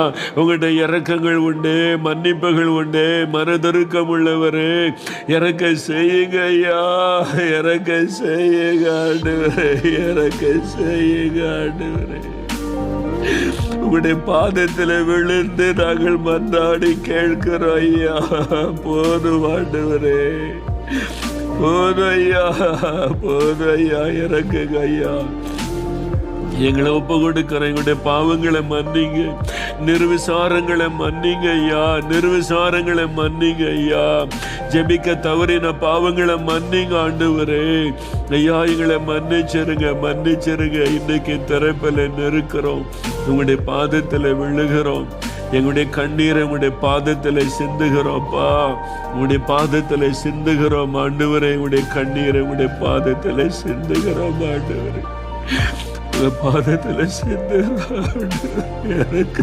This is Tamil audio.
உங்களுடைய இரக்கங்கள் உண்டு, மன்னிப்புகள் உண்டு. மனதுருக்கம் உள்ளவரே, இறக்க செய்யுங்க ஐயா, இறக்க செய்யுங்க ஆண்டவரே, இறக்க செய்யுங்க ஆண்டவரே. உங்களுடைய பாதத்தில் விழுந்து நாங்கள் மன்றாடி கேட்கிறோம் ஐயா. போதும் ஆண்டவரே, போதும் ஐயா, போதும் ஐயா, இறக்குங்க ஐயா. எங்களை ஒப்பு கொடுக்கிற எங்களுடைய பாவங்களை மன்னிங்க, நிர்விசாரங்களை மன்னிங்க ஐயா, நிர்விசாரங்களை மன்னிங்க ஐயா. ஜெபிக்க தவறின பாவங்களை மன்னிங்க ஆண்டவரே. ஐயா எங்களை மன்னிச்சிருங்க, மன்னிச்சிருங்க. இன்னைக்கு திறப்பில் நிற்கிறோம், உங்களுடைய பாதத்தில் விழுகிறோம். எங்களுடைய கண்ணீரை உங்களுடைய பாதத்தில் சிந்துகிறோம்ப்பா, உங்களுடைய பாதத்தில் சிந்துகிறோம் ஆண்டவரே. உங்களுடைய கண்ணீரை உங்களுடைய பாதத்தில் சிந்துகிறோம் ஆண்டவரே. பாதத்தில் சிந்துகிறோம். எனக்கு